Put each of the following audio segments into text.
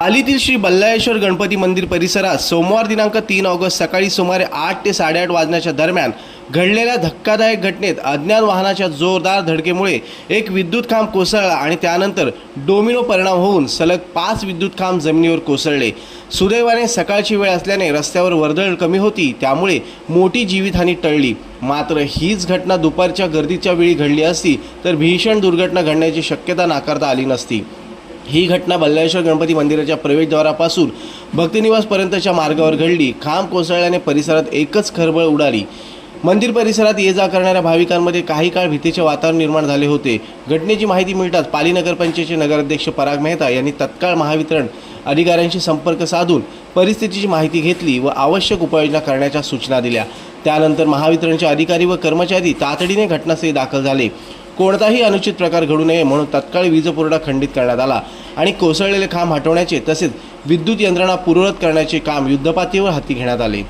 पालीतील श्री बल्लाळेश्वर गणपती मंदिर परिसरात सोमवार दिनांक 3 ऑगस्ट सकाळी सुमारे 8 ते 8:30 वाजण्याच्या दरम्यान घडलेल्या धक्कादायक घटनेत अज्ञात वाहनाच्या जोरदार धडकेमुळे एक विद्युत खांब कोसळला आणि त्यानंतर डोमिनो परिणाम होऊन सलग 5 विद्युत खांब जमिनीवर कोसळले। सुदैवाने सकाळची वेळ असल्याने रस्त्यावर वर्दळ कमी होती, त्यामुळे मोठी जीवितहानी टळली। मात्र हीच घटना दुपारच्या गर्दीच्या वेळी घडली असती तर भीषण दुर्घटना घडण्याची शक्यता नाकारता आली नसती। ही घटना बल्लाळेश्वर गणपती मंदिराच्या प्रवेशद्वारापासून भक्तनिवासपर्यंतच्या मार्गावर घडली। खांब कोसळल्याने परिसरात एकच खळबळ उडाली। मंदिर परिसरात ये जा करणाऱ्या भाविकांमध्ये काही काळ भीतीचे वातावरण निर्माण झाले होते। घटनेची माहिती मिळताच पाली नगरपंचायतचे नगराध्यक्ष पराग मेहता यांनी तत्काळ महावितरण अधिकाऱ्यांशी संपर्क साधून परिस्थितीची माहिती घेतली व आवश्यक उपाययोजना करण्याच्या सूचना दिल्या। त्यानंतर महावितरणचे अधिकारी व कर्मचारी तातडीने घटनास्थळी दाखल झाले। कोणताही अनुचित प्रकार घडू नये म्हणून तत्काळ वीजपुरवठा खंडित करण्यात आला आणि कोसळलेले खांब हटवण्याचे तसेच विद्युत यंत्रणा पूर्ववत करण्याचे काम युद्धपातळीवर हाती घेण्यात आले।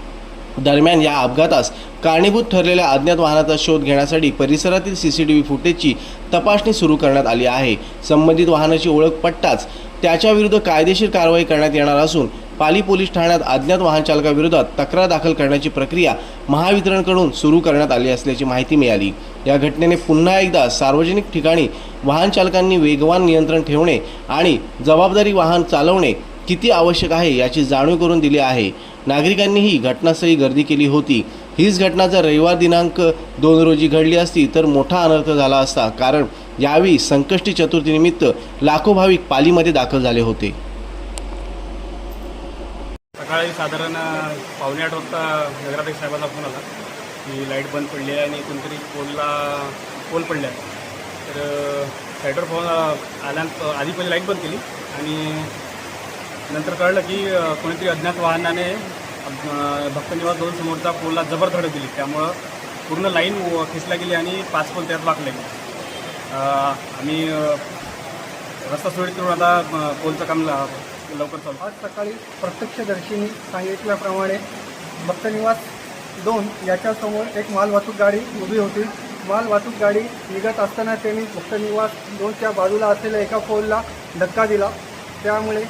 दरम्यान या अपघातास कारणीभूत ठरलेल्या अज्ञात वाहनाचा शोध घेण्यासाठी परिसरातील सीसीटीव्ही फुटेजची तपासणी सुरू करण्यात आली आहे। संबंधित वाहनाची ओळख पटताच त्याच्याविरुद्ध कायदेशीर कारवाई करण्यात येणार असून पाली पोलीस ठाण्यात अज्ञात वाहन चालकाविरोधात तक्रार दाखल करण्याची प्रक्रिया महावितरणकडून सुरू करण्यात आली असल्याची माहिती मिळाली। या घटनेने पुन्हा एकदा सार्वजनिक ठिकाणी वाहन चालकांनी वेगवान नियंत्रण ठेवणे आणि जबाबदारी वाहन चालवणे किती आवश्यक आहे याची जाणीव करून दिली आहे। नागरिकांनीही घटनास्थळी गर्दी केली होती। हीच घटना जर रविवार दिनांक 2 रोजी घडली असती तर मोठा अनर्थ झाला असता, कारण यावेळी संकष्टी चतुर्थीनिमित्त लाखो भाविक पालीमध्ये दाखल झाले होते। सकाळी साधारण 7:45 वाजता नगराध्यक्ष साहेबांना फोन आला की लाईट बंद पडली आहे आणि कोणतरी पोल पडल्या। तर साईडवर फोन आल्यानंतर आधी पहिले लाईट बंद केली आणि नंतर कळलं की कोणीतरी अज्ञात वाहनाने भक्तनिवास 2 समोरचा पोलला जबर धडक दिली। त्यामुळं पूर्ण लाईन खेचला गेली आणि 5 पोल त्यात वाकले। आम्ही रस्ता सुरळीत करून आता पोलचं काम लवकर चालू। आज सकाळी प्रत्यक्षदर्शींनी सांगितल्याप्रमाणे भक्तनिवास 2 याच्यासमोर एक मालवाहतूक गाडी उभी होती। मालवाहतूक गाडी निघत असताना त्यांनी भक्तनिवास 2च्या बाजूला असलेल्या एका पोलला धक्का दिला। त्यामुळे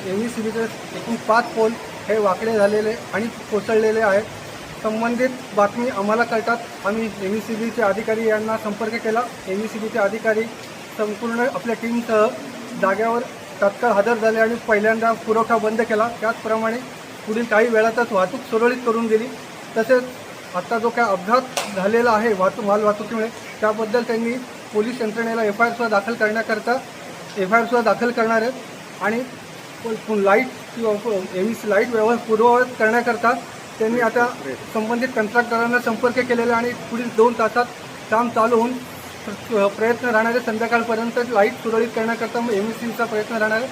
ME-CBचे एकूण 5 पोल हे वाकडे झालेले आणि कोसळलेले आहेत। संबंधित बातमी आम्हाला कळतात आम्ही ME-CBचे अधिकारी यांना संपर्क केला। ME-CBचे अधिकारी संपूर्ण आपल्या टीमसह जाग्यावर तात्काळ हजर झाले आणि पहिल्यांदा पुरवठा बंद केला। त्याचप्रमाणे पुढील काही वेळातच वाहतूक सुरळीत करून दिली। तसेच आता जो काय अपघात झालेला आहे मालवाहतुकीमुळे त्याबद्दल त्यांनी पोलीस यंत्रणेला FIR दाखल करण्याकरता FIR दाखल करणार आहेत आणि लाईट किंवा ME लाईट पूर्ववत करण्याकरता त्यांनी आता संबंधित कंत्राटदारांना संपर्क केलेला आणि पुढील 2 तासात काम चालू होऊन प्रयत्न राहणार आहे। संध्याकाळपर्यंत लाईट सुरळीत करण्याकरता ME-CBचा प्रयत्न राहणार आहे।